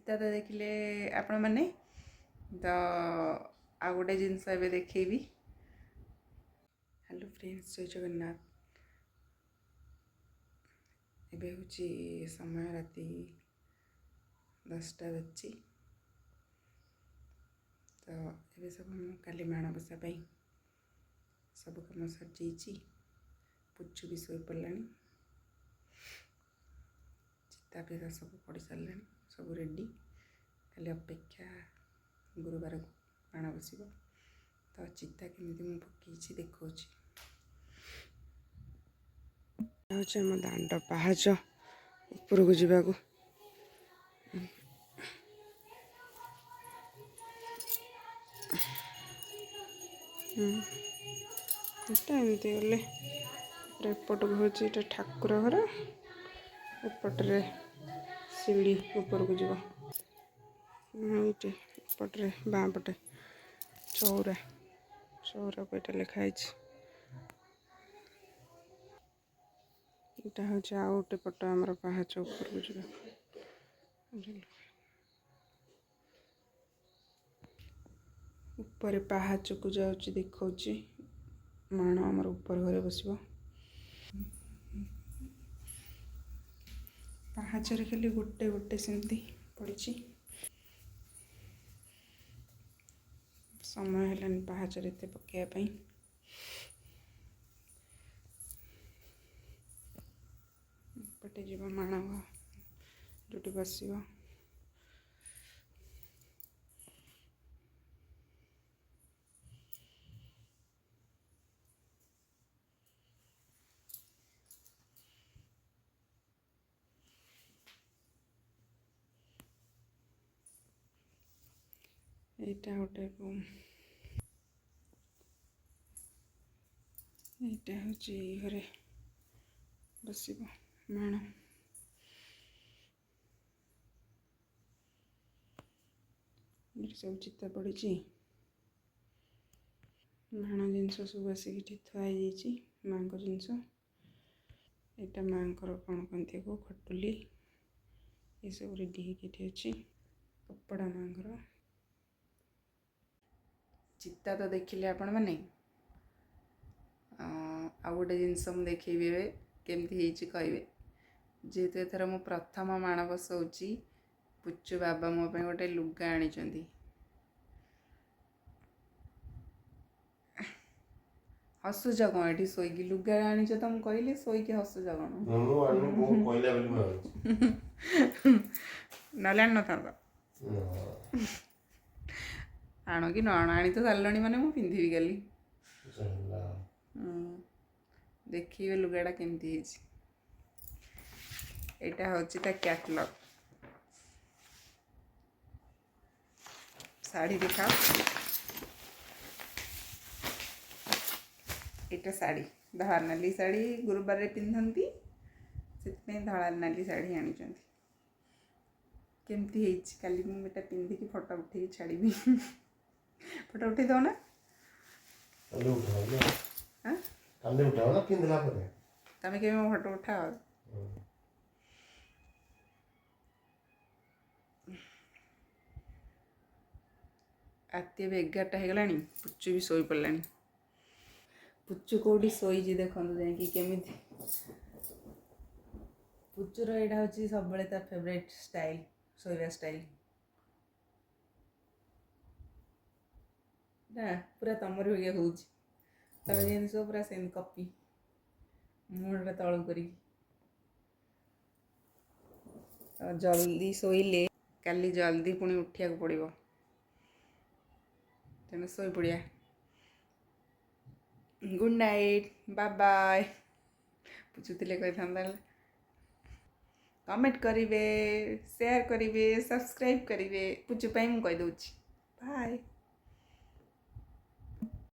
ଚିତା ତ ଦେଖିଲେ ଆପଣମାନେ ତ ଆଉ ଗୋଟେ ଜିନିଷ ଏବେ ଦେଖେଇବି। ହ୍ୟାଲୋ ଫ୍ରେଣ୍ଡସ୍, ଜୟ ଜଗନ୍ନାଥ। ଏବେ ହେଉଛି ସମୟ ରାତି 10ଟା ବାଜିଛି। ତ ଏବେ ସବୁ ମୁଁ କାଲି ମାଣବସା ପାଇଁ ସବୁ କାମ ସରିଯାଇଛି। ପୁଚୁ ବି ଶୋଇପଡ଼ିଲାଣି, ଚିତା ଫିତା ସବୁ ପଡ଼ି ସାରିଲାଣି, ସବୁ ରେଡ଼ି। ଖାଲି ଅପେକ୍ଷା ଗୁରୁବାରକୁ ମାଣ ବସିବ। ତ ଚିତା କେମିତି ମୁଁ ପକେଇଛି ଦେଖାଉଛି। ହେଉଛି ଆମ ଦାଣ୍ଡ ପାହାଚ ଉପରକୁ ଯିବାକୁ। ଏଟା ଏମିତି ଗଲେ ଏପଟକୁ ହେଉଛି ଏଇଟା ଠାକୁର ଘର, ଏପଟରେ ସିଡ଼ି ଉପରକୁ ଯିବ। ଏଇଠି ଏପଟରେ ବାଁ ପଟେ ଚଉରାକୁ ଏଇଟା ଲେଖା ହେଇଛି। ଏଇଟା ହେଉଛି ଆଉ ଗୋଟେ ପଟ ଆମର ପାହାଚ ଉପରକୁ ଯିବ। ଉପରେ ପାହାଚକୁ ଯାଉଛି ଦେଖାଉଛି। ମାଣ ଆମର ଉପର ଘରେ ବସିବ। ପାହାଚରେ ଖାଲି ଗୋଟେ ଗୋଟେ ସେମିତି ପଡ଼ିଛି। ସମୟ ହେଲାନି ପାହାଚରେ ଏତେ ପକାଇବା ପାଇଁ। ଏପଟେ ଯିବ ମାଣ ଯେଉଁଠି ବସିବ। এইটা ଗୋଟେ ରୁମ୍। এইটা ହେଉଛି ଏଇ ଘରେ ବସିବ ମାଣ। ଏଠି ସବୁ ଚିତା ପଡ଼ିଛି। ମାଣ ଜିନିଷ ସବୁ ଆସିକି ଏଠି ଥୁଆ ହେଇଯାଇଛି, ମାଙ୍କ ଜିନିଷ। ଏଇଟା ମାଙ୍କର କ'ଣ କହନ୍ତି ଆକୁ ଖଟୁଲି, ଏସବୁ ରେଡ଼ି ହେଇକି ଏଠି ଅଛି। କପଡ଼ା ମାଙ୍କର। ଚିତା ତ ଦେଖିଲେ ଆପଣମାନେ। ଆଉ ଗୋଟେ ଜିନିଷ ମୁଁ ଦେଖେଇବି ଏବେ, କେମିତି ହେଇଛି କହିବେ। ଯେହେତୁ ଏଥର ମୁଁ ପ୍ରଥମ ମାଣ ବସଉଛି, ପୁଚୁ ବାବା ମୋ ପାଇଁ ଗୋଟେ ଲୁଗା ଆଣିଛନ୍ତି। ହସୁଛ କ'ଣ? ଏଠି ଶୋଇକି ଲୁଗା ଆଣିଛ ତ ମୁଁ କହିଲି, ଶୋଇକି ହସୁଛ କ'ଣ? ନହେଲେ ଆଣିନଥାନ୍ତ। ଆଣ କି ନ ଆଣ, ଆଣି ତ ସାରିଲଣି ମାନେ ମୁଁ ପିନ୍ଧିବି କାଲି। ଦେଖିବେ ଲୁଗାଟା କେମିତି ହେଇଛି। ଏଇଟା ହେଉଛି ତା କ୍ୟାଟଲଗ୍। ଶାଢ଼ୀ ଦେଖାଅ। ଏଇଟା ଶାଢ଼ୀ, ଧଳା ନାଲି ଶାଢ଼ୀ ଗୁରୁବାରରେ ପିନ୍ଧନ୍ତି, ସେଥିପାଇଁ ଧଳା ନାଲି ଶାଢ଼ୀ ଆଣିଛନ୍ତି। କେମିତି ହେଇଛି କାଲି ମୁଁ ଏଇଟା ପିନ୍ଧିକି ଫଟୋ ଉଠେଇକି ଛାଡ଼ିବି। ଫଟୋ ଉଠେଇ ଦେବ ନା? ତମେ କେବେ ମୋ ଫଟୋ ଉଠାଅ? ରାତି ଏବେ 11ଟା ହେଇଗଲାଣି, ପୁଚୁ ବି ଶୋଇପଡ଼ିଲାଣି। ପୁଚୁ କେଉଁଠି ଶୋଇଛି ଦେଖନ୍ତୁ ଯାଇକି କେମିତି। ପୁଚୁର ଏଇଟା ହେଉଛି ସବୁବେଳେ ତା ଫେଭରାଇଟ୍ ଷ୍ଟାଇଲ୍, ଶୋଇବା ଷ୍ଟାଇଲ୍। ନା ପୁରା ତମର ଭଳିଆ ହେଉଛି। ତମେ ଯେମିତି ଶୁଅ ପୁରା ସେମିତି କପି, ମୁଣ୍ଡଟା ତଳକୁ କରିକି। ଜଲ୍ଦି ଶୋଇଲେ କାଲି ଜଲ୍ଦି ପୁଣି ଉଠିବାକୁ ପଡ଼ିବ, ତେଣୁ ଶୋଇପଡ଼ିବା। Good night, bye bye. ପୁଚୁଥିଲେ କହିଥାନ୍ତା। କମେଣ୍ଟ କରିବେ, ସେୟାର କରିବେ, ସବସ୍କ୍ରାଇବ୍ କରିବେ। ପୁଚୁ ପାଇଁ ମୁଁ କହିଦେଉଛି ବାଏ।